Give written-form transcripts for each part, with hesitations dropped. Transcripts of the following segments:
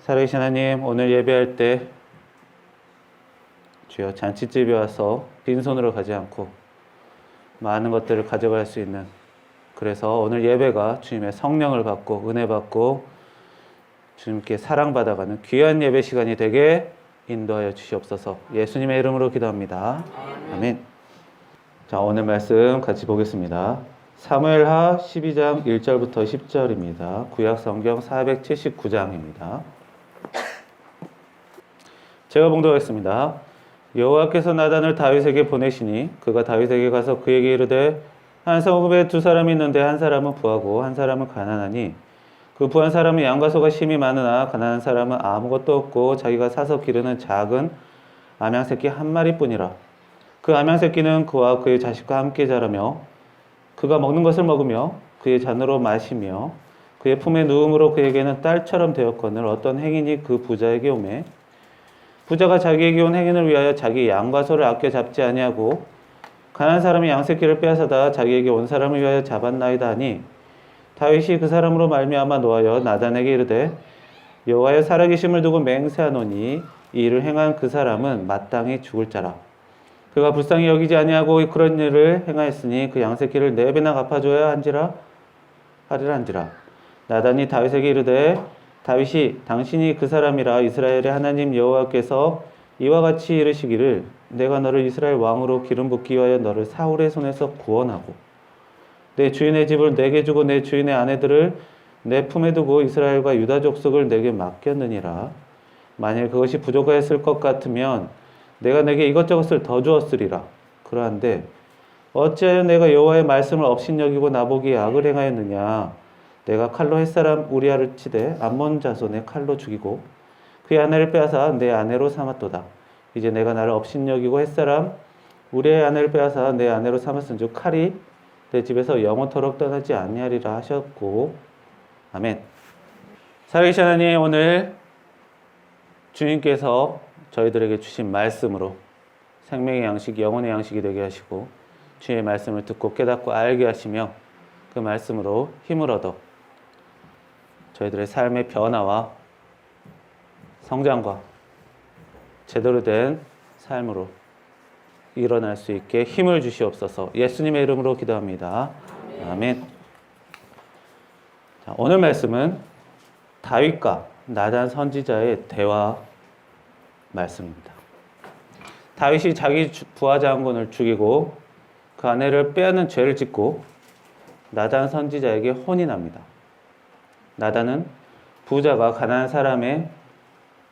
살아계신 하나님, 오늘 예배할 때 주여 잔치집에 와서 빈손으로 가지 않고 많은 것들을 가져갈 수 있는, 그래서 오늘 예배가 주님의 성령을 받고 은혜 받고 주님께 사랑받아가는 귀한 예배 시간이 되게 인도하여 주시옵소서. 예수님의 이름으로 기도합니다. 아멘. 자, 오늘 말씀 같이 보겠습니다. 사무엘하 12장 1절부터 10절입니다. 구약 성경 479장입니다. 제가 봉독하겠습니다. 여호와께서 나단을 다윗에게 보내시니 그가 다윗에게 가서 그에게 이르되 한 성읍에 두 사람이 있는데 한 사람은 부하고 한 사람은 가난하니 그 부한 사람은 양과 소가 심히 많으나 가난한 사람은 아무것도 없고 자기가 사서 기르는 작은 암양새끼 한 마리뿐이라. 그 암양새끼는 그와 그의 자식과 함께 자라며 그가 먹는 것을 먹으며 그의 잔으로 마시며 그의 품에 누움으로 그에게는 딸처럼 되었거늘 어떤 행인이 그 부자에게 오매 부자가 자기에게 온 행인을 위하여 자기 양과 소를 아껴 잡지 아니하고 가난한 사람이 양새끼를 빼앗아다 자기에게 온 사람을 위하여 잡았나이다 하니 다윗이 그 사람으로 말미암아 노하여 나단에게 이르되 여호와의 살아계심을 두고 맹세하노니 이 일을 행한 그 사람은 마땅히 죽을 자라. 그가 불쌍히 여기지 아니하고 그런 일을 행하였으니 그 양새끼를 4배나 갚아줘야 하리라 한지라. 나단이 다윗에게 이르되 다윗이 당신이 그 사람이라 이스라엘의 하나님 여호와께서 이와 같이 이르시기를 내가 너를 이스라엘 왕으로 기름 붓기 위하여 너를 사울의 손에서 구원하고 내 주인의 집을 내게 주고 내 주인의 아내들을 내 품에 두고 이스라엘과 유다 족속을 내게 맡겼느니라. 만일 그것이 부족하였을 것 같으면 내가 내게 이것저것을 더 주었으리라. 그러한데 어찌하여 내가 여호와의 말씀을 업신여기고 나보기에 악을 행하였느냐. 내가 칼로 햇사람 우리아를 치되 암몬 자손의 칼로 죽이고 그의 아내를 빼앗아 내 아내로 삼았도다. 이제 내가 나를 업신여기고 햇사람 우리의 아내를 빼앗아 내 아내로 삼았은즉 칼이 내 집에서 영원토록 떠나지 아니하리라 하셨고. 아멘. 살아계신 하나님, 오늘 주님께서 저희들에게 주신 말씀으로 생명의 양식, 영혼의 양식이 되게 하시고 주의 말씀을 듣고 깨닫고 알게 하시며 그 말씀으로 힘을 얻어 저희들의 삶의 변화와 성장과 제대로 된 삶으로 일어날 수 있게 힘을 주시옵소서. 예수님의 이름으로 기도합니다. 아멘. 자, 오늘 말씀은 다윗과 나단 선지자의 대화 말씀입니다. 다윗이 자기 부하 장군을 죽이고 그 아내를 빼앗는 죄를 짓고 나단 선지자에게 혼이 납니다. 나단은 부자가 가난한 사람의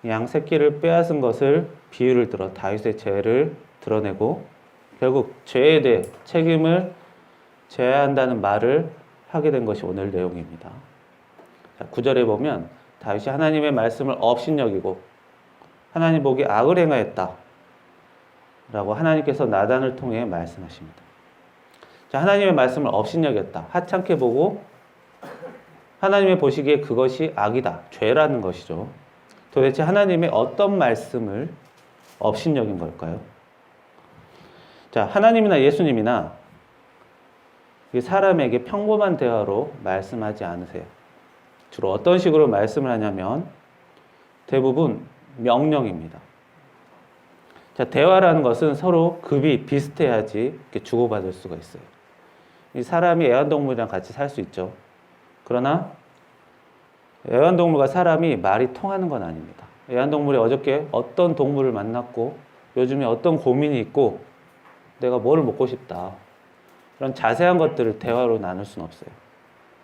양새끼를 빼앗은 것을 비유를 들어 다윗의 죄를 드러내고 결국 죄에 대해 책임을 져야 한다는 말을 하게 된 것이 오늘 내용입니다. 9절에 보면 다윗이 하나님의 말씀을 업신여기고 하나님 보기에 악을 행하였다 라고 하나님께서 나단을 통해 말씀하십니다. 자, 하나님의 말씀을 업신여겼다, 하찮게 보고 하나님의 보시기에 그것이 악이다, 죄라는 것이죠. 도대체 하나님의 어떤 말씀을 업신여긴 걸까요? 자, 하나님이나 예수님이나 사람에게 평범한 대화로 말씀하지 않으세요. 주로 어떤 식으로 말씀을 하냐면 대부분 명령입니다. 자, 대화라는 것은 서로 급이 비슷해야지 이렇게 주고받을 수가 있어요. 이 사람이 애완동물이랑 같이 살 수 있죠. 그러나 애완동물과 사람이 말이 통하는 건 아닙니다. 애완동물이 어저께 어떤 동물을 만났고 요즘에 어떤 고민이 있고 내가 뭘 먹고 싶다, 이런 자세한 것들을 대화로 나눌 수는 없어요.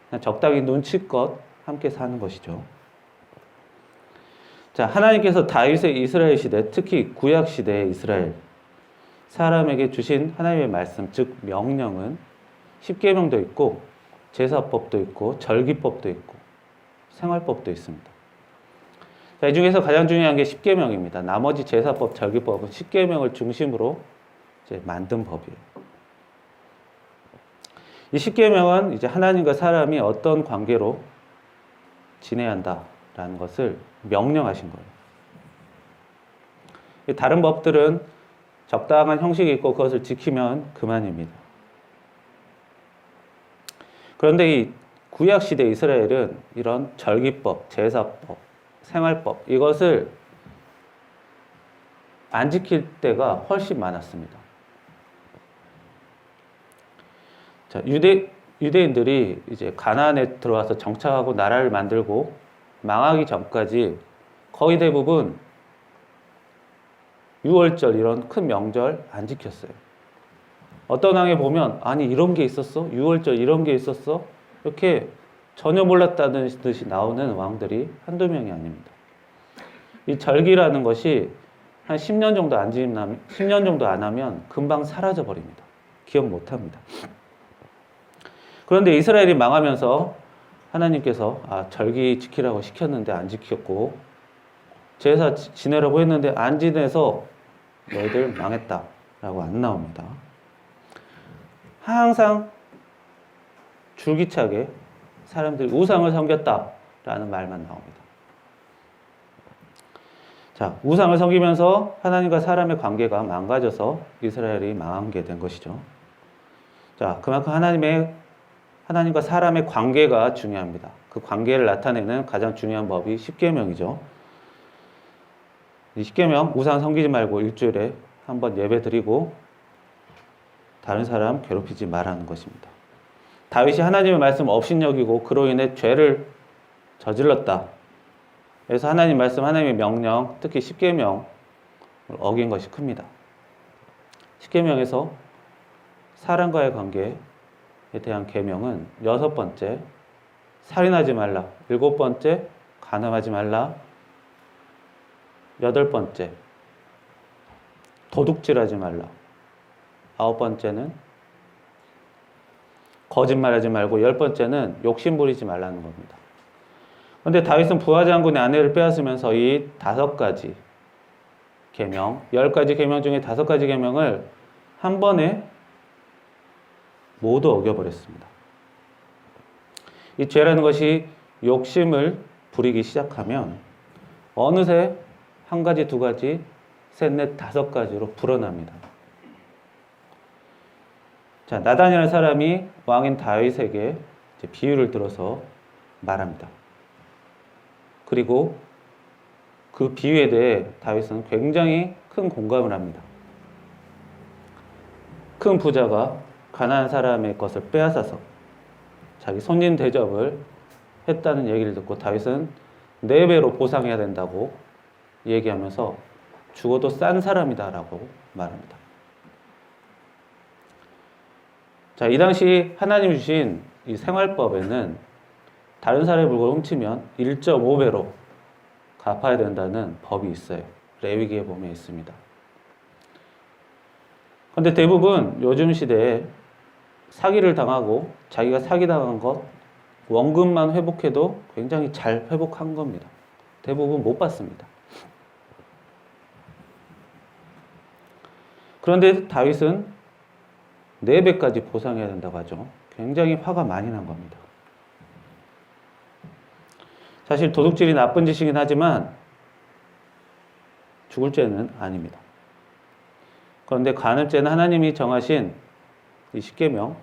그냥 적당히 눈치껏 함께 사는 것이죠. 자, 하나님께서 다윗의 이스라엘 시대, 특히 구약 시대의 이스라엘 사람에게 주신 하나님의 말씀, 즉 명령은 십계명도 있고 제사법도 있고 절기법도 있고 생활법도 있습니다. 자, 이 중에서 가장 중요한 게 십계명입니다. 나머지 제사법, 절기법은 십계명을 중심으로 이제 만든 법이에요. 이 십계명은 이제 하나님과 사람이 어떤 관계로 지내야 한다라는 것을 명령하신 거예요. 다른 법들은 적당한 형식이 있고 그것을 지키면 그만입니다. 그런데 이 구약시대 이스라엘은 이런 절기법, 제사법, 생활법, 이것을 안 지킬 때가 훨씬 많았습니다. 자, 유대인들이 이제 가나안에 들어와서 정착하고 나라를 만들고 망하기 전까지 거의 대부분 유월절 이런 큰 명절 안 지켰어요. 어떤 왕에 보면 아니 이런 게 있었어? 유월절 이런 게 있었어? 이렇게 전혀 몰랐다는 듯이 나오는 왕들이 한두 명이 아닙니다. 이 절기라는 것이 한 10년 정도 안 지나면, 10년 정도 안 하면 금방 사라져 버립니다. 기억 못 합니다. 그런데 이스라엘이 망하면서 하나님께서 절기 지키라고 시켰는데 안 지켰고 제사 지내라고 했는데 안 지내서 너희들 망했다라고 안 나옵니다. 항상 줄기차게 사람들이 우상을 섬겼다라는 말만 나옵니다. 자, 우상을 섬기면서 하나님과 사람의 관계가 망가져서 이스라엘이 망하게 된 것이죠. 자, 그만큼 하나님과 사람의 관계가 중요합니다. 그 관계를 나타내는 가장 중요한 법이 십계명이죠. 이 십계명, 우상 섬기지 말고 일주일에 한번 예배 드리고 다른 사람 괴롭히지 말라는 것입니다. 다윗이 하나님의 말씀 업신여기고 그로 인해 죄를 저질렀다. 그래서 하나님 말씀, 하나님의 명령, 특히 십계명을 어긴 것이 큽니다. 십계명에서 사람과의 관계에 대한 계명은 6번째, 살인하지 말라. 7번째, 간음하지 말라. 8번째, 도둑질하지 말라. 9번째는 거짓말하지 말고 10번째는 욕심 부리지 말라는 겁니다. 그런데 다윗은 부하 장군의 아내를 빼앗으면서 이 5가지 계명, 10가지 계명 중에 5가지 계명을 한 번에 모두 어겨버렸습니다. 이 죄라는 것이 욕심을 부리기 시작하면 어느새 1가지, 2가지, 셋, 넷, 5가지로 불어납니다. 자, 나단이라는 사람이 왕인 다윗에게 비유를 들어서 말합니다. 그리고 그 비유에 대해 다윗은 굉장히 큰 공감을 합니다. 큰 부자가 가난한 사람의 것을 빼앗아서 자기 손님 대접을 했다는 얘기를 듣고 다윗은 4배로 보상해야 된다고 얘기하면서 죽어도 싼 사람이다라고 말합니다. 자, 이 당시 하나님 주신 이 생활법에는 다른 사람의 물건을 훔치면 1.5배로 갚아야 된다는 법이 있어요. 레위기에 보면 있습니다. 그런데 대부분 요즘 시대에 사기를 당하고 자기가 사기당한 것 원금만 회복해도 굉장히 잘 회복한 겁니다. 대부분 못 받습니다. 그런데 다윗은 4배까지 보상해야 된다고 하죠. 굉장히 화가 많이 난 겁니다. 사실 도둑질이 나쁜 짓이긴 하지만 죽을 죄는 아닙니다. 그런데 간음죄는 하나님이 정하신 이 십계명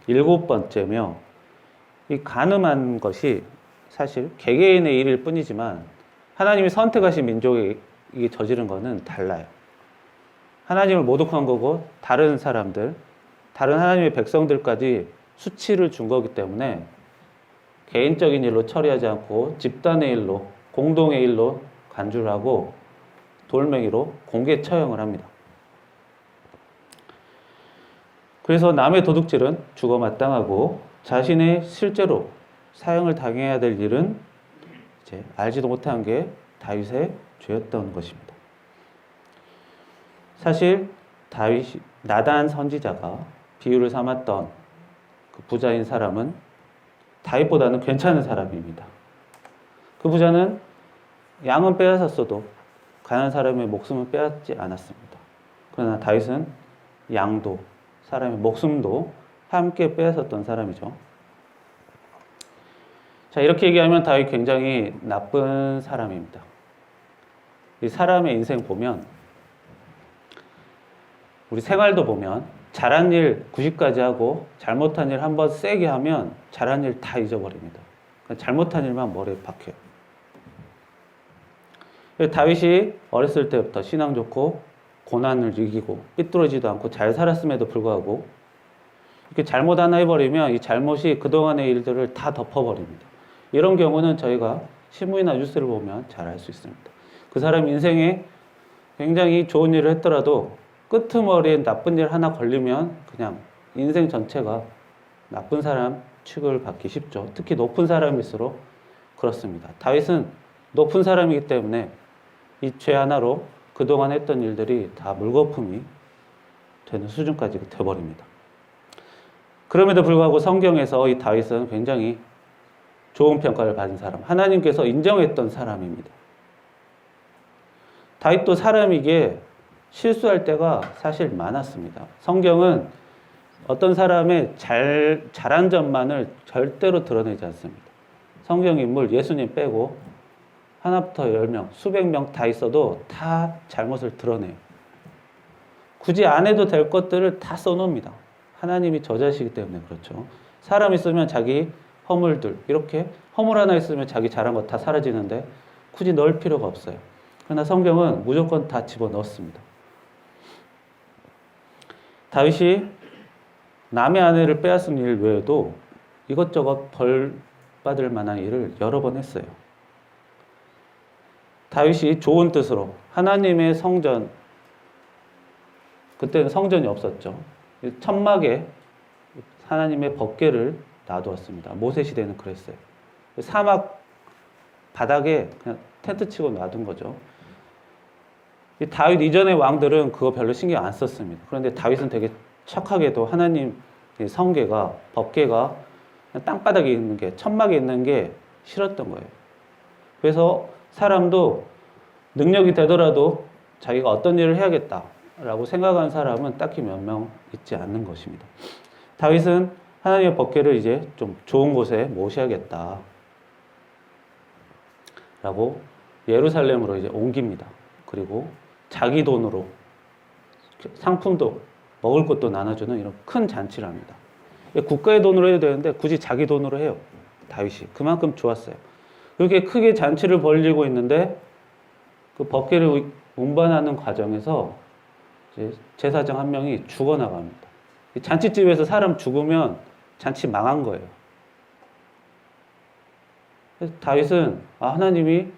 7번째며 이 간음한 것이 사실 개개인의 일일 뿐이지만 하나님이 선택하신 민족이 저지른 것은 달라요. 하나님을 모독한 거고 다른 사람들, 다른 하나님의 백성들까지 수치를 준 거기 때문에 개인적인 일로 처리하지 않고 집단의 일로, 공동의 일로 간주를 하고 돌멩이로 공개 처형을 합니다. 그래서 남의 도둑질은 죽어 마땅하고 자신의 실제로 사형을 당해야 될 일은 이제 알지도 못한 게 다윗의 죄였던 것입니다. 사실 다윗이 나단 선지자가 비유를 삼았던 그 부자인 사람은 다윗보다는 괜찮은 사람입니다. 그 부자는 양은 빼앗았어도 가난한 사람의 목숨은 빼앗지 않았습니다. 그러나 다윗은 양도 사람의 목숨도 함께 빼앗았던 사람이죠. 자, 이렇게 얘기하면 다윗 굉장히 나쁜 사람입니다. 이 사람의 인생 보면 우리 생활도 보면 잘한 일 90가지 하고 잘못한 일 한번 세게 하면 잘한 일 다 잊어버립니다. 잘못한 일만 머리에 박혀요. 다윗이 어렸을 때부터 신앙 좋고 고난을 이기고 삐뚤어지도 않고 잘 살았음에도 불구하고 이렇게 잘못 하나 해버리면 이 잘못이 그동안의 일들을 다 덮어버립니다. 이런 경우는 저희가 신문이나 뉴스를 보면 잘 알 수 있습니다. 그 사람 인생에 굉장히 좋은 일을 했더라도 끄트머리에 나쁜 일 하나 걸리면 그냥 인생 전체가 나쁜 사람 취급을 받기 쉽죠. 특히 높은 사람일수록 그렇습니다. 다윗은 높은 사람이기 때문에 이 죄 하나로 그동안 했던 일들이 다 물거품이 되는 수준까지 되어버립니다. 그럼에도 불구하고 성경에서 이 다윗은 굉장히 좋은 평가를 받은 사람, 하나님께서 인정했던 사람입니다. 다윗도 사람이기에 실수할 때가 사실 많았습니다. 성경은 어떤 사람의 잘한 점만을 절대로 드러내지 않습니다. 성경 인물 예수님 빼고 하나부터 10명, 수백 명 다 있어도 다 잘못을 드러내요. 굳이 안 해도 될 것들을 다 써놓습니다. 하나님이 저자시기 때문에 그렇죠. 사람 있으면 자기 허물들, 이렇게 허물 하나 있으면 자기 잘한 거 다 사라지는데 굳이 넣을 필요가 없어요. 그러나 성경은 무조건 다 집어넣습니다. 다윗이 남의 아내를 빼앗은 일 외에도 이것저것 벌 받을 만한 일을 여러 번 했어요. 다윗이 좋은 뜻으로 하나님의 성전, 그때는 성전이 없었죠. 천막에 하나님의 법궤를 놔두었습니다. 모세 시대는 그랬어요. 사막 바닥에 그냥 텐트 치고 놔둔 거죠. 다윗 이전의 왕들은 그거 별로 신경 안 썼습니다. 그런데 다윗은 되게 착하게도 하나님 성궤가, 법궤가 땅바닥에 있는 게, 천막에 있는 게 싫었던 거예요. 그래서 사람도 능력이 되더라도 자기가 어떤 일을 해야겠다라고 생각한 사람은 딱히 몇 명 있지 않는 것입니다. 다윗은 하나님의 법궤를 이제 좀 좋은 곳에 모셔야겠다 라고 예루살렘으로 이제 옮깁니다. 그리고 자기 돈으로 상품도 먹을 것도 나눠주는 이런 큰 잔치를 합니다. 국가의 돈으로 해야 되는데 굳이 자기 돈으로 해요. 다윗이. 그만큼 좋았어요. 그렇게 크게 잔치를 벌이고 있는데 그 법궤를 운반하는 과정에서 이제 제사장 한 명이 죽어나갑니다. 잔치집에서 사람 죽으면 잔치 망한 거예요. 그래서 다윗은 하나님이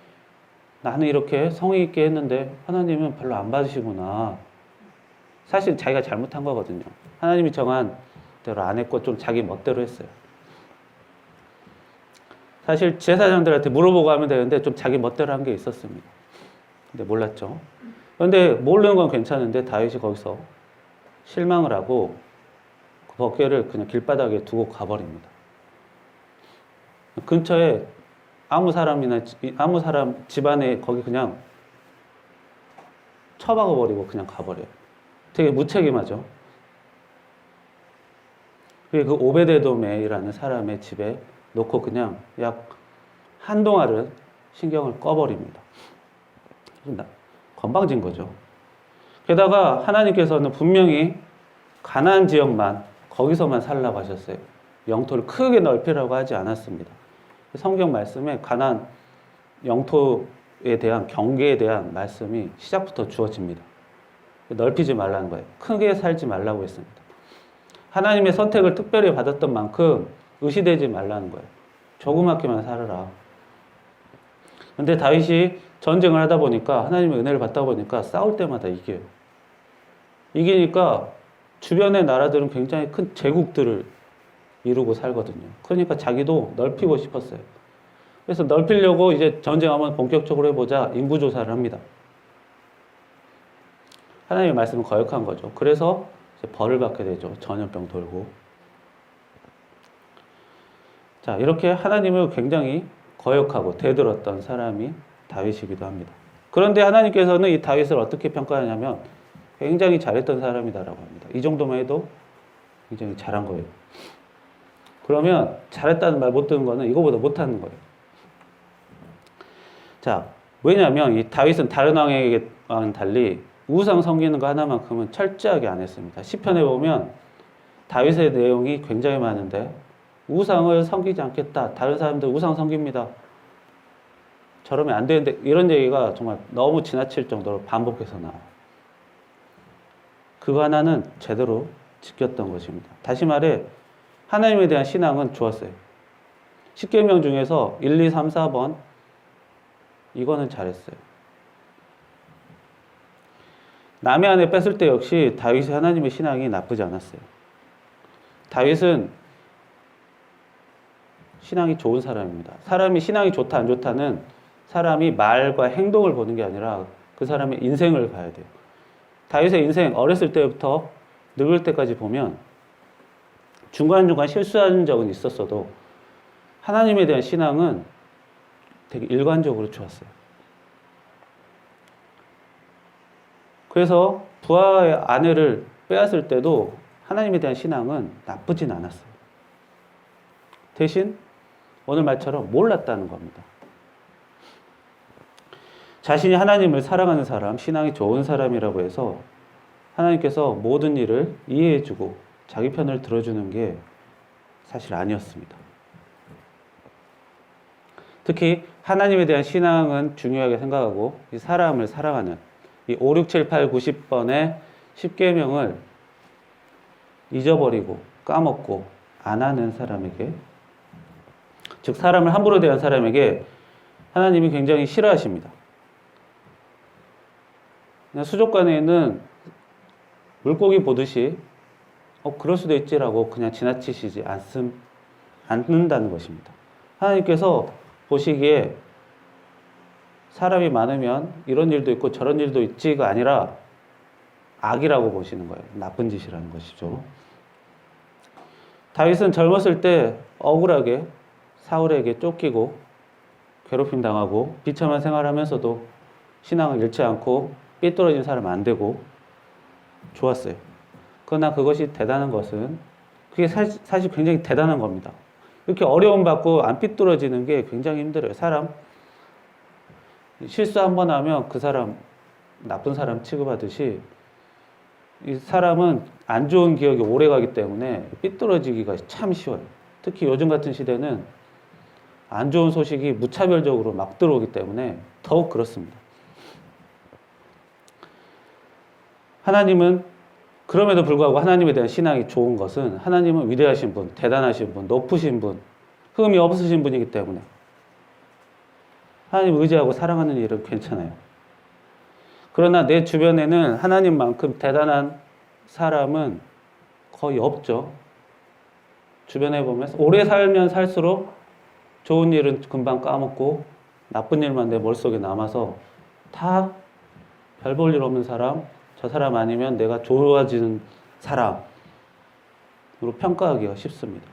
나는 이렇게 성의 있게 했는데 하나님은 별로 안 받으시구나. 사실 자기가 잘못한 거거든요. 하나님이 정한 대로 안 했고 좀 자기 멋대로 했어요. 사실 제사장들한테 물어보고 하면 되는데 좀 자기 멋대로 한 게 있었습니다. 근데 몰랐죠. 그런데 모르는 건 괜찮은데 다윗이 거기서 실망을 하고 그 법궤를 그냥 길바닥에 두고 가버립니다. 근처에 아무 사람 집안에 거기 그냥 처박아버리고 그냥 가버려요. 되게 무책임하죠. 그리고 그 오베데돔이라는 사람의 집에 놓고 그냥 약 한동안은 신경을 꺼버립니다. 건방진 거죠. 게다가 하나님께서는 분명히 가나안 지역만 거기서만 살라고 하셨어요. 영토를 크게 넓히라고 하지 않았습니다. 성경 말씀에 가나안 영토에 대한 경계에 대한 말씀이 시작부터 주어집니다. 넓히지 말라는 거예요. 크게 살지 말라고 했습니다. 하나님의 선택을 특별히 받았던 만큼 의시되지 말라는 거예요. 조그맣게만 살아라. 근데 다윗이 전쟁을 하다 보니까 하나님의 은혜를 받다 보니까 싸울 때마다 이겨요. 이기니까 주변의 나라들은 굉장히 큰 제국들을 이루고 살거든요. 그러니까 자기도 넓히고 싶었어요. 그래서 넓히려고 이제 전쟁 한번 본격적으로 해보자 인구 조사를 합니다. 하나님의 말씀은 거역한 거죠. 그래서 이제 벌을 받게 되죠. 전염병 돌고. 자, 이렇게 하나님을 굉장히 거역하고 대들었던 사람이 다윗이기도 합니다. 그런데 하나님께서는 이 다윗을 어떻게 평가하냐면 굉장히 잘했던 사람이다라고 합니다. 이 정도만 해도 굉장히 잘한 거예요. 그러면 잘했다는 말 못 듣는 거는 이거보다 못하는 거예요. 자, 왜냐하면 이 다윗은 다른 왕에게와는 달리 우상 섬기는 거 하나만큼은 철저하게 안 했습니다. 시편에 보면 다윗의 내용이 굉장히 많은데 우상을 섬기지 않겠다. 다른 사람들 우상 섬깁니다. 저러면 안 되는데 이런 얘기가 정말 너무 지나칠 정도로 반복해서 나와요. 그거 하나는 제대로 지켰던 것입니다. 다시 말해 하나님에 대한 신앙은 좋았어요. 10계명 중에서 1, 2, 3, 4번 이거는 잘했어요. 남의 아내 뺐을 때 역시 다윗이 하나님의 신앙이 나쁘지 않았어요. 다윗은 신앙이 좋은 사람입니다. 사람이 신앙이 좋다 안 좋다는 사람이 말과 행동을 보는 게 아니라 그 사람의 인생을 봐야 돼요. 다윗의 인생 어렸을 때부터 늙을 때까지 보면 중간중간 실수한 적은 있었어도 하나님에 대한 신앙은 되게 일관적으로 좋았어요. 그래서 부하의 아내를 빼앗을 때도 하나님에 대한 신앙은 나쁘진 않았어요. 대신 오늘 말처럼 몰랐다는 겁니다. 자신이 하나님을 사랑하는 사람, 신앙이 좋은 사람이라고 해서 하나님께서 모든 일을 이해해주고 자기 편을 들어주는 게 사실 아니었습니다. 특히 하나님에 대한 신앙은 중요하게 생각하고 이 사람을 사랑하는 이 5, 6, 7, 8, 90번의 10계명을 잊어버리고 까먹고 안 하는 사람에게, 즉 사람을 함부로 대한 사람에게 하나님이 굉장히 싫어하십니다. 수족관에 물고기 보듯이 그럴 수도 있지라고 그냥 지나치시지 않는다는 것입니다. 하나님께서 보시기에 사람이 많으면 이런 일도 있고 저런 일도 있지가 아니라 악이라고 보시는 거예요. 나쁜 짓이라는 것이죠. 다윗은 젊었을 때 억울하게 사울에게 쫓기고 괴롭힘 당하고 비참한 생활하면서도 신앙을 잃지 않고 삐뚤어진 사람 안 되고 좋았어요. 그러나 그것이 대단한 것은 그게 사실 굉장히 대단한 겁니다. 이렇게 어려움 받고 안 삐뚤어지는 게 굉장히 힘들어요. 사람 실수 한 번 하면 그 사람 나쁜 사람 취급하듯이 이 사람은 안 좋은 기억이 오래 가기 때문에 삐뚤어지기가 참 쉬워요. 특히 요즘 같은 시대는 안 좋은 소식이 무차별적으로 막 들어오기 때문에 더욱 그렇습니다. 하나님은 그럼에도 불구하고 하나님에 대한 신앙이 좋은 것은 하나님은 위대하신 분, 대단하신 분, 높으신 분, 흠이 없으신 분이기 때문에 하나님 의지하고 사랑하는 일은 괜찮아요. 그러나 내 주변에는 하나님만큼 대단한 사람은 거의 없죠. 주변에 보면 오래 살면 살수록 좋은 일은 금방 까먹고 나쁜 일만 내 머릿속에 남아서 다 별 볼 일 없는 사람, 저 사람 아니면 내가 좋아지는 사람으로 평가하기가 쉽습니다.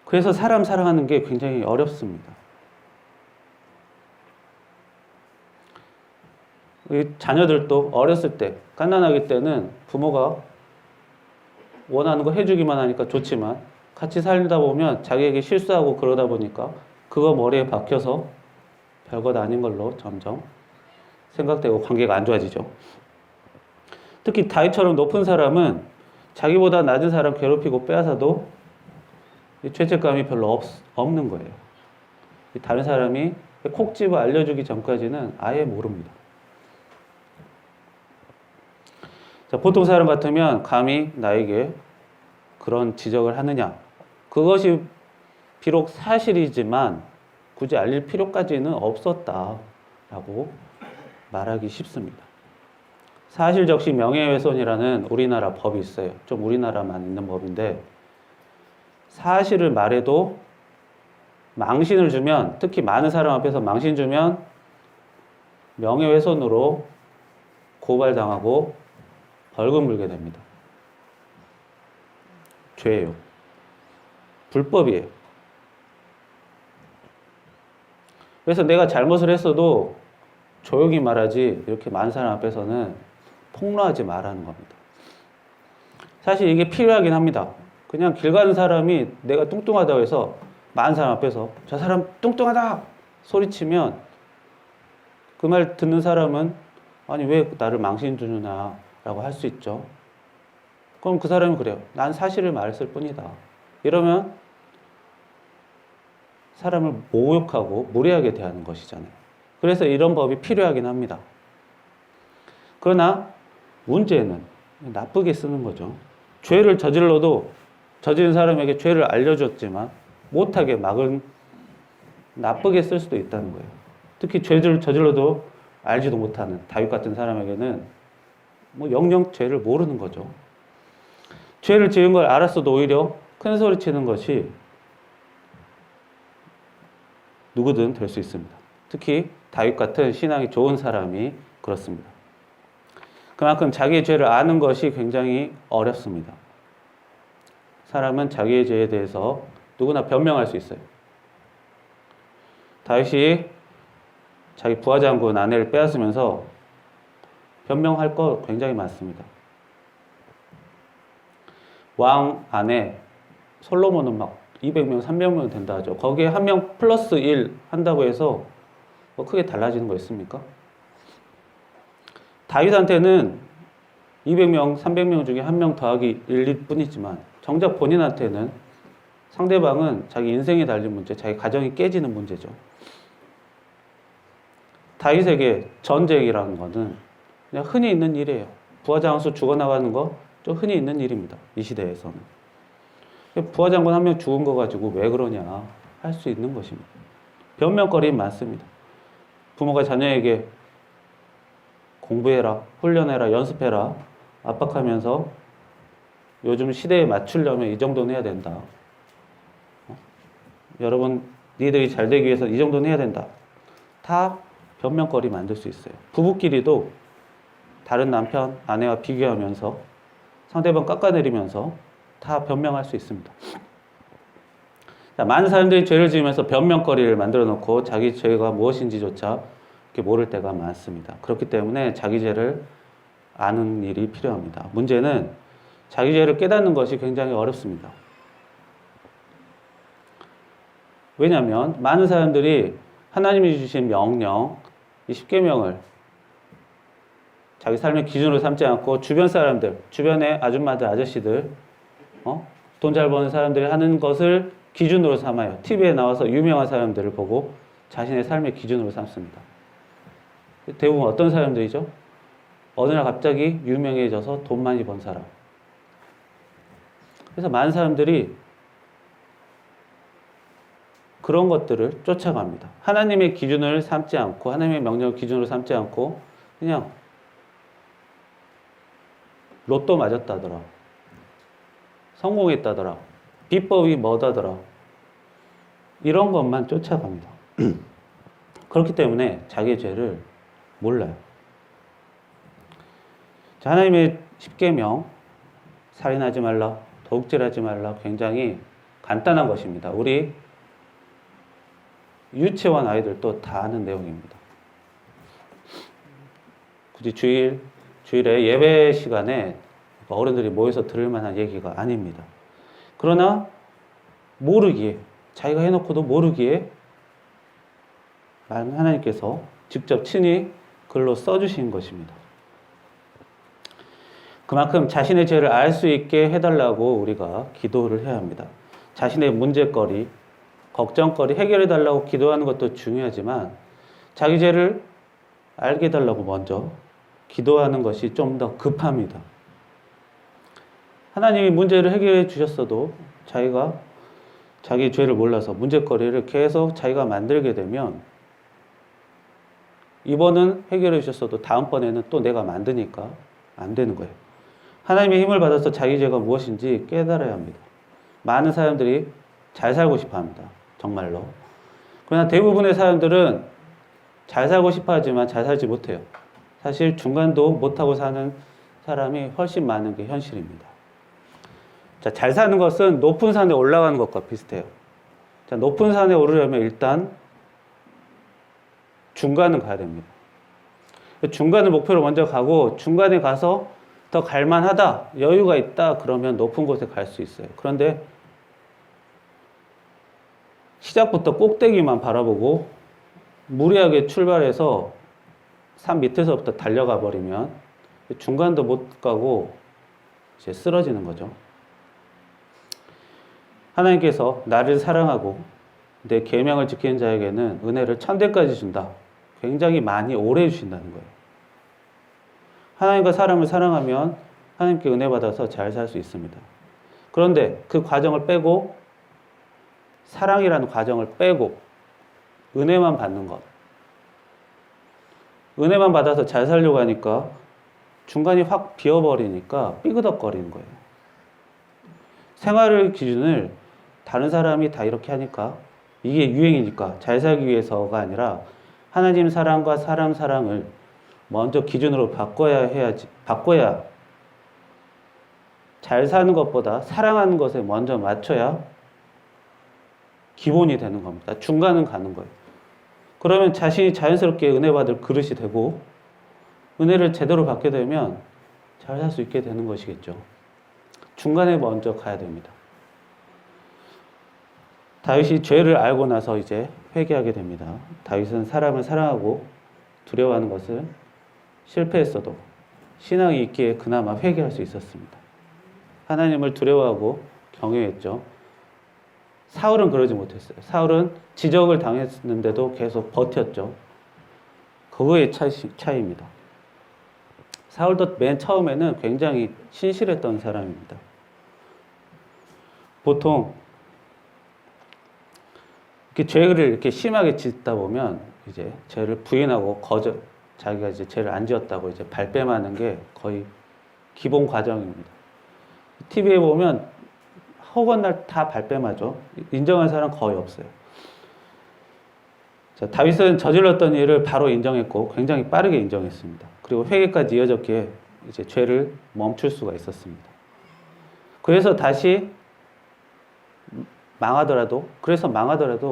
그래서 사람 사랑하는 게 굉장히 어렵습니다. 자녀들도 어렸을 때, 갓난아기 때는 부모가 원하는 거 해주기만 하니까 좋지만 같이 살다 보면 자기에게 실수하고 그러다 보니까 그거 머리에 박혀서 별것 아닌 걸로 점점 생각되고 관계가 안 좋아지죠. 특히 다윗처럼 높은 사람은 자기보다 낮은 사람 괴롭히고 빼앗아도 죄책감이 별로 없는 거예요. 다른 사람이 콕 집어 알려주기 전까지는 아예 모릅니다. 자, 보통 사람 같으면 감히 나에게 그런 지적을 하느냐. 그것이 비록 사실이지만 굳이 알릴 필요까지는 없었다라고 말하기 쉽습니다. 사실적시 명예훼손이라는 우리나라 법이 있어요. 좀 우리나라만 있는 법인데 사실을 말해도 망신을 주면, 특히 많은 사람 앞에서 망신 주면 명예훼손으로 고발당하고 벌금 물게 됩니다. 죄예요. 불법이에요. 그래서 내가 잘못을 했어도 조용히 말하지 이렇게 많은 사람 앞에서는 폭로하지 말라는 겁니다. 사실 이게 필요하긴 합니다. 그냥 길 가는 사람이 내가 뚱뚱하다고 해서 많은 사람 앞에서 저 사람 뚱뚱하다 소리치면 그 말 듣는 사람은 아니 왜 나를 망신 주느냐 라고 할 수 있죠. 그럼 그 사람이 그래요. 난 사실을 말했을 뿐이다. 이러면 사람을 모욕하고 무례하게 대하는 것이잖아요. 그래서 이런 법이 필요하긴 합니다. 그러나 문제는 나쁘게 쓰는 거죠. 죄를 저질러도 저지른 사람에게 죄를 알려줬지만 못하게 막은 나쁘게 쓸 수도 있다는 거예요. 특히 죄를 저질러도 알지도 못하는 다윗 같은 사람에게는 뭐 영영 죄를 모르는 거죠. 죄를 지은 걸 알았어도 오히려 큰 소리 치는 것이 누구든 될 수 있습니다. 특히 다윗 같은 신앙이 좋은 사람이 그렇습니다. 그만큼 자기의 죄를 아는 것이 굉장히 어렵습니다. 사람은 자기의 죄에 대해서 누구나 변명할 수 있어요. 다윗이 자기 부하장군 아내를 빼앗으면서 변명할 거 굉장히 많습니다. 왕 아내 솔로몬은 막 200명, 300명 된다 하죠. 거기에 한 명 플러스 1 한다고 해서 뭐 크게 달라지는 거 있습니까? 다윗한테는 200명, 300명 중에 한 명 더하기 1일 뿐이지만 정작 본인한테는 상대방은 자기 인생에 달린 문제, 자기 가정이 깨지는 문제죠. 다윗에게 전쟁이라는 거는 그냥 흔히 있는 일이에요. 부하장수 죽어나가는 거 좀 흔히 있는 일입니다. 이 시대에서는. 부하장군 한 명 죽은 거 가지고 왜 그러냐 할 수 있는 것입니다. 변명거리는 많습니다. 부모가 자녀에게 공부해라, 훈련해라, 연습해라 압박하면서 요즘 시대에 맞추려면 이 정도는 해야 된다. 여러분 니들이 잘 되기 위해서 이 정도는 해야 된다. 다 변명거리 만들 수 있어요. 부부끼리도 다른 남편, 아내와 비교하면서 상대방 깎아내리면서 다 변명할 수 있습니다. 자, 많은 사람들이 죄를 지으면서 변명거리를 만들어 놓고 자기 죄가 무엇인지조차 이렇게 모를 때가 많습니다. 그렇기 때문에 자기 죄를 아는 일이 필요합니다. 문제는 자기 죄를 깨닫는 것이 굉장히 어렵습니다. 왜냐하면 많은 사람들이 하나님이 주신 명령, 이 10계명을 자기 삶의 기준으로 삼지 않고 주변 사람들, 주변의 아줌마들, 아저씨들, 돈 잘 버는 사람들이 하는 것을 기준으로 삼아요. TV에 나와서 유명한 사람들을 보고 자신의 삶의 기준으로 삼습니다. 대부분 어떤 사람들이죠? 어느 날 갑자기 유명해져서 돈 많이 번 사람. 그래서 많은 사람들이 그런 것들을 쫓아갑니다. 하나님의 기준을 삼지 않고, 하나님의 명령을 기준으로 삼지 않고, 그냥 로또 맞았다더라. 성공했다더라. 비법이 뭐다더라. 이런 것만 쫓아갑니다. 그렇기 때문에 자기의 죄를 몰라요. 자, 하나님의 10계명, 살인하지 말라, 도둑질하지 말라, 굉장히 간단한 것입니다. 우리 유치원 아이들도 다 아는 내용입니다. 굳이 주일에 예배 시간에 어른들이 모여서 들을 만한 얘기가 아닙니다. 그러나 모르기에, 자기가 해놓고도 모르기에 하나님께서 직접 친히 글로 써주신 것입니다. 그만큼 자신의 죄를 알 수 있게 해달라고 우리가 기도를 해야 합니다. 자신의 문제거리, 걱정거리 해결해달라고 기도하는 것도 중요하지만 자기 죄를 알게 해달라고 먼저 기도하는 것이 좀 더 급합니다. 하나님이 문제를 해결해 주셨어도 자기가 자기 죄를 몰라서 문제거리를 계속 자기가 만들게 되면 이번은 해결해 주셨어도 다음번에는 또 내가 만드니까 안 되는 거예요. 하나님의 힘을 받아서 자기 죄가 무엇인지 깨달아야 합니다. 많은 사람들이 잘 살고 싶어 합니다. 정말로. 그러나 대부분의 사람들은 잘 살고 싶어 하지만 잘 살지 못해요. 사실 중간도 못하고 사는 사람이 훨씬 많은 게 현실입니다. 자, 잘 사는 것은 높은 산에 올라가는 것과 비슷해요. 자, 높은 산에 오르려면 일단 중간은 가야 됩니다. 중간을 목표로 먼저 가고 중간에 가서 더 갈만하다, 여유가 있다 그러면 높은 곳에 갈 수 있어요. 그런데 시작부터 꼭대기만 바라보고 무리하게 출발해서 산 밑에서부터 달려가 버리면 중간도 못 가고 이제 쓰러지는 거죠. 하나님께서 나를 사랑하고 내 계명을 지키는 자에게는 은혜를 1000배까지 준다. 굉장히 많이 오래 주신다는 거예요. 하나님과 사람을 사랑하면 하나님께 은혜 받아서 잘 살 수 있습니다. 그런데 그 과정을 빼고, 사랑이라는 과정을 빼고 은혜만 받는 것, 은혜만 받아서 잘 살려고 하니까 중간이 확 비어버리니까 삐그덕거리는 거예요. 생활의 기준을 다른 사람이 다 이렇게 하니까, 이게 유행이니까 잘 살기 위해서가 아니라 하나님 사랑과 사람 사랑을 먼저 기준으로 바꿔야 잘 사는 것보다 사랑하는 것에 먼저 맞춰야 기본이 되는 겁니다. 중간은 가는 거예요. 그러면 자신이 자연스럽게 은혜 받을 그릇이 되고, 은혜를 제대로 받게 되면 잘 살 수 있게 되는 것이겠죠. 중간에 먼저 가야 됩니다. 다윗이 죄를 알고 나서 이제 회개하게 됩니다. 다윗은 사람을 사랑하고 두려워하는 것을 실패했어도 신앙이 있기에 그나마 회개할 수 있었습니다. 하나님을 두려워하고 경외했죠. 사울은 그러지 못했어요. 사울은 지적을 당했는데도 계속 버텼죠. 그거의 차이입니다. 사울도 맨 처음에는 굉장히 신실했던 사람입니다. 보통 이렇게 죄를 이렇게 심하게 짓다 보면 이제 죄를 부인하고 자기가 이제 죄를 안 지었다고 이제 발뺌하는 게 거의 기본 과정입니다. TV에 보면 허건날 다 발뺌하죠. 인정한 사람 거의 없어요. 자, 다윗은 저질렀던 일을 바로 인정했고 굉장히 빠르게 인정했습니다. 그리고 회개까지 이어졌기에 이제 죄를 멈출 수가 있었습니다. 그래서 망하더라도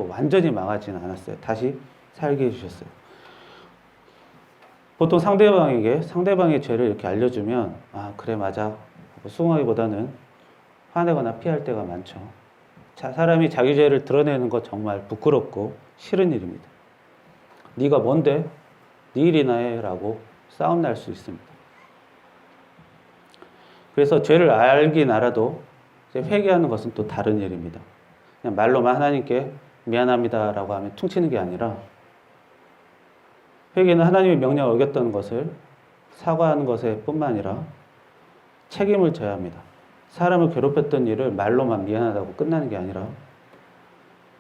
완전히 망하지는 않았어요. 다시 살게 해주셨어요. 보통 상대방의 죄를 이렇게 알려주면, 아, 그래, 맞아, 수긍하기보다는 화내거나 피할 때가 많죠. 사람이 자기 죄를 드러내는 거 정말 부끄럽고 싫은 일입니다. 네가 뭔데? 네 일이나 해 라고 싸움 날 수 있습니다. 그래서 죄를 알긴 알아도 이제 회개하는 것은 또 다른 일입니다. 그냥 말로만 하나님께 미안합니다 라고 하면 퉁치는 게 아니라, 회개는 하나님의 명령을 어겼다는 것을 사과하는 것에 뿐만 아니라 책임을 져야 합니다. 사람을 괴롭혔던 일을 말로만 미안하다고 끝나는 게 아니라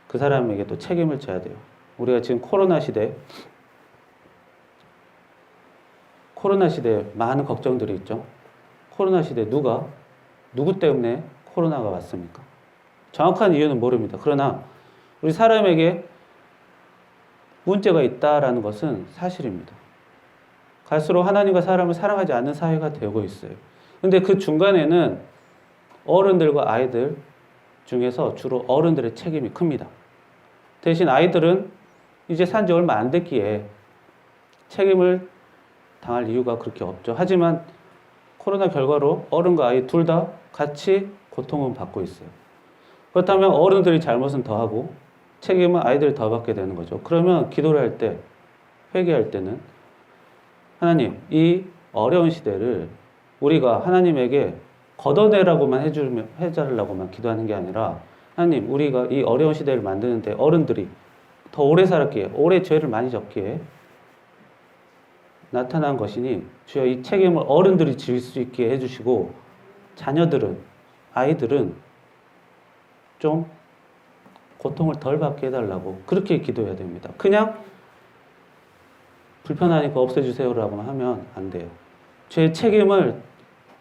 그 사람에게 또 책임을 져야 돼요. 우리가 지금 코로나 시대에 많은 걱정들이 있죠. 코로나 시대에 누구 때문에 코로나가 왔습니까? 정확한 이유는 모릅니다. 그러나 우리 사람에게 문제가 있다라는 것은 사실입니다. 갈수록 하나님과 사람을 사랑하지 않는 사회가 되고 있어요. 근데 그 중간에는 어른들과 아이들 중에서 주로 어른들의 책임이 큽니다. 대신 아이들은 이제 산지 얼마 안 됐기에 책임을 당할 이유가 그렇게 없죠. 하지만 코로나 결과로 어른과 아이 둘 다 같이 고통은 받고 있어요. 그렇다면 어른들이 잘못은 더 하고 책임은 아이들이 더 받게 되는 거죠. 그러면 기도를 할 때, 회개할 때는 하나님, 이 어려운 시대를 우리가 하나님에게 걷어내라고만 해달라고만 기도하는 게 아니라, 하나님, 우리가 이 어려운 시대를 만드는데 어른들이 더 오래 살았기에, 오래 죄를 많이 졌기에 나타난 것이니 주여 이 책임을 어른들이 질 수 있게 해주시고, 아이들은 좀 고통을 덜 받게 해달라고 그렇게 기도해야 됩니다. 그냥 불편하니까 없애주세요라고만 하면 안 돼요. 죄 책임을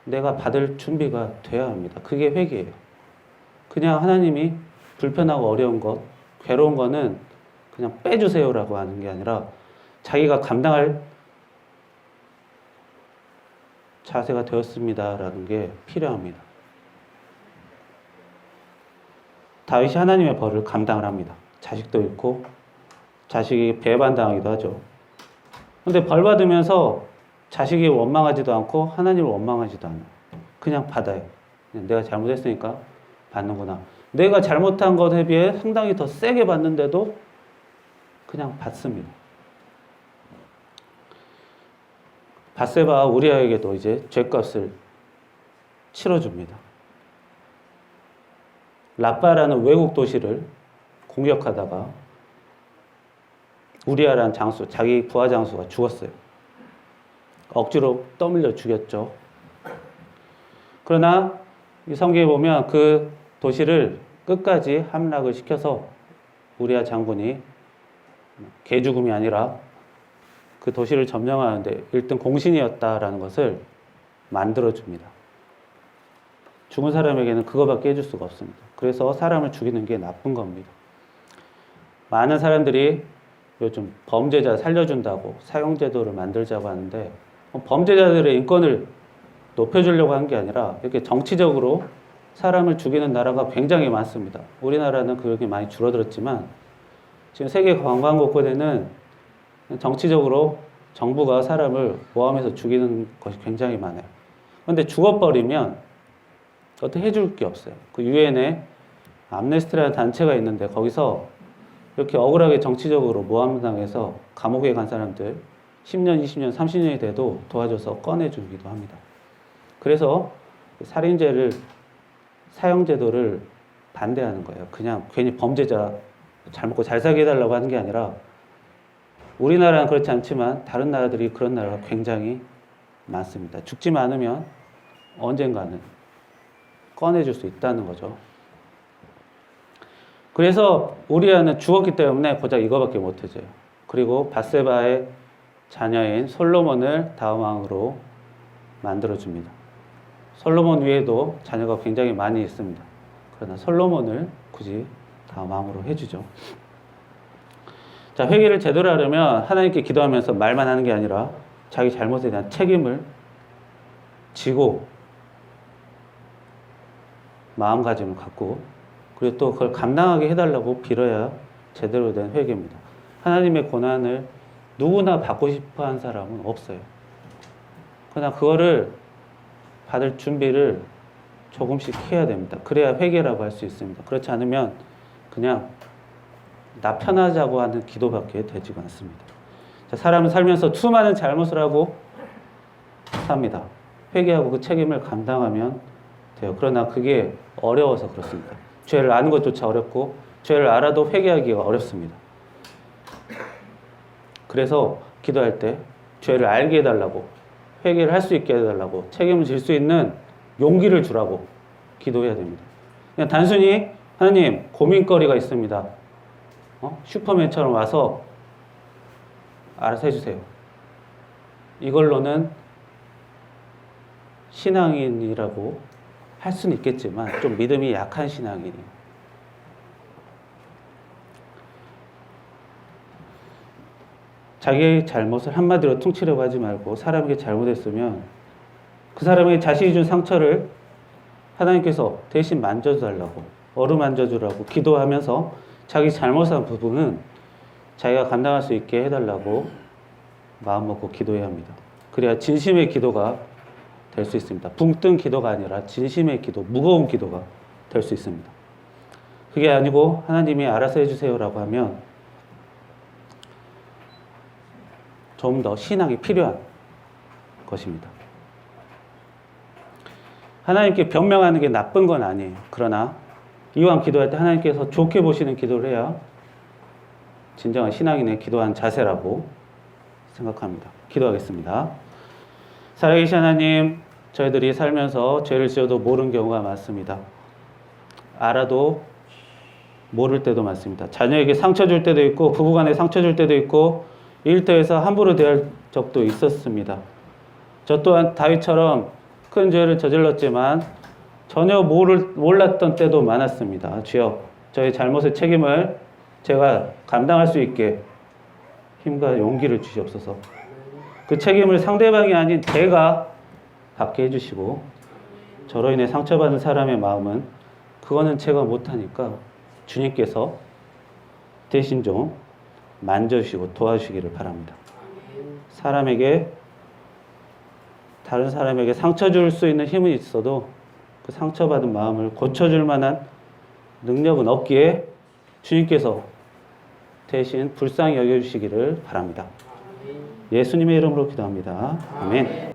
내가 받을 준비가 돼야 합니다. 그게 회개예요. 그냥 하나님이 불편하고 어려운 것, 괴로운 거는 그냥 빼주세요라고 하는 게 아니라 자기가 감당할 자세가 되었습니다라는 게 필요합니다. 다윗이 하나님의 벌을 감당을 합니다. 자식도 잃고 자식이 배반당하기도 하죠. 근데 벌 받으면서 자식이 원망하지도 않고 하나님을 원망하지도 않아요. 그냥 받아요. 그냥 내가 잘못했으니까 받는구나. 내가 잘못한 것에 비해 상당히 더 세게 받는데도 그냥 받습니다. 밧세바와 우리아에게도 이제 죄값을 치러줍니다. 라빠라는 외국 도시를 공격하다가 우리아라는 장수, 자기 부하 장수가 죽었어요. 억지로 떠밀려 죽였죠. 그러나 이 성경에 보면 그 도시를 끝까지 함락을 시켜서 우리아 장군이 개죽음이 아니라 그 도시를 점령하는데 1등 공신이었다라는 것을 만들어줍니다. 죽은 사람에게는 그거밖에 해줄 수가 없습니다. 그래서 사람을 죽이는 게 나쁜 겁니다. 많은 사람들이 요즘 범죄자 살려준다고 사형제도를 만들자고 하는데 범죄자들의 인권을 높여주려고 한 게 아니라 이렇게 정치적으로 사람을 죽이는 나라가 굉장히 많습니다. 우리나라는 그렇게 많이 줄어들었지만 지금 세계 관광 곳곳에는 정치적으로 정부가 사람을 모함해서 죽이는 것이 굉장히 많아요. 그런데 죽어버리면 어떻게 해줄 게 없어요. 그 유엔에 암네스티라는 단체가 있는데 거기서 이렇게 억울하게 정치적으로 모함당해서 감옥에 간 사람들 10년, 20년, 30년이 돼도 도와줘서 꺼내주기도 합니다. 그래서 살인죄를 사형제도를 반대하는 거예요. 그냥 괜히 범죄자 잘 먹고 잘 살게 해달라고 하는 게 아니라 우리나라는 그렇지 않지만 다른 나라들이 그런 나라가 굉장히 많습니다. 죽지만 않으면 언젠가는 꺼내줄 수 있다는 거죠. 그래서 우리아는 죽었기 때문에 고작 이거밖에 못해줘요. 그리고 밧세바의 자녀인 솔로몬을 다음 왕으로 만들어줍니다. 솔로몬 위에도 자녀가 굉장히 많이 있습니다. 그러나 솔로몬을 굳이 다음 왕으로 해주죠. 자, 회개를 제대로 하려면 하나님께 기도하면서 말만 하는 게 아니라 자기 잘못에 대한 책임을 지고 마음가짐을 갖고 그리고 또 그걸 감당하게 해달라고 빌어야 제대로 된 회개입니다. 하나님의 고난을 누구나 받고 싶어 하는 사람은 없어요. 그러나 그거를 받을 준비를 조금씩 해야 됩니다. 그래야 회개라고 할 수 있습니다. 그렇지 않으면 그냥 나 편하자고 하는 기도밖에 되지가 않습니다. 자, 사람은 살면서 수많은 잘못을 하고 삽니다. 회개하고 그 책임을 감당하면 돼요. 그러나 그게 어려워서 그렇습니다. 죄를 아는 것조차 어렵고 죄를 알아도 회개하기가 어렵습니다. 그래서 기도할 때 죄를 알게 해달라고 회개를 할 수 있게 해달라고 책임을 질 수 있는 용기를 주라고 기도해야 됩니다. 그냥 단순히 하나님 고민거리가 있습니다. 슈퍼맨처럼 와서 알아서 해주세요. 이걸로는 신앙인이라고 할 수는 있겠지만 좀 믿음이 약한 신앙인이에요. 자기의 잘못을 한마디로 퉁치려고 하지 말고 사람에게 잘못했으면 그 사람에게 자신이 준 상처를 하나님께서 대신 만져달라고 어루만져주라고 기도하면서 자기 잘못한 부분은 자기가 감당할 수 있게 해달라고 마음먹고 기도해야 합니다. 그래야 진심의 기도가 될 수 있습니다. 붕 뜬 기도가 아니라 진심의 기도, 무거운 기도가 될 수 있습니다. 그게 아니고 하나님이 알아서 해주세요라고 하면 좀 더 신앙이 필요한 것입니다. 하나님께 변명하는 게 나쁜 건 아니에요. 그러나 이왕 기도할 때 하나님께서 좋게 보시는 기도를 해야 진정한 신앙인의 기도한 자세라고 생각합니다. 기도하겠습니다. 살아계신 하나님, 저희들이 살면서 죄를 지어도 모르는 경우가 많습니다. 알아도 모를 때도 많습니다. 자녀에게 상처 줄 때도 있고 부부간에 상처 줄 때도 있고 일터에서 함부로 대할 적도 있었습니다. 저 또한 다윗처럼 큰 죄를 저질렀지만 전혀 몰랐던 때도 많았습니다. 주여, 저의 잘못의 책임을 제가 감당할 수 있게 힘과 용기를 주시옵소서. 그 책임을 상대방이 아닌 제가 받게 해주시고 저로 인해 상처받은 사람의 마음은 그거는 제가 못하니까 주님께서 대신 좀 만져주시고 도와주시기를 바랍니다. 다른 사람에게 상처 줄 수 있는 힘은 있어도 그 상처받은 마음을 고쳐줄 만한 능력은 없기에 주님께서 대신 불쌍히 여겨주시기를 바랍니다. 예수님의 이름으로 기도합니다. 아멘.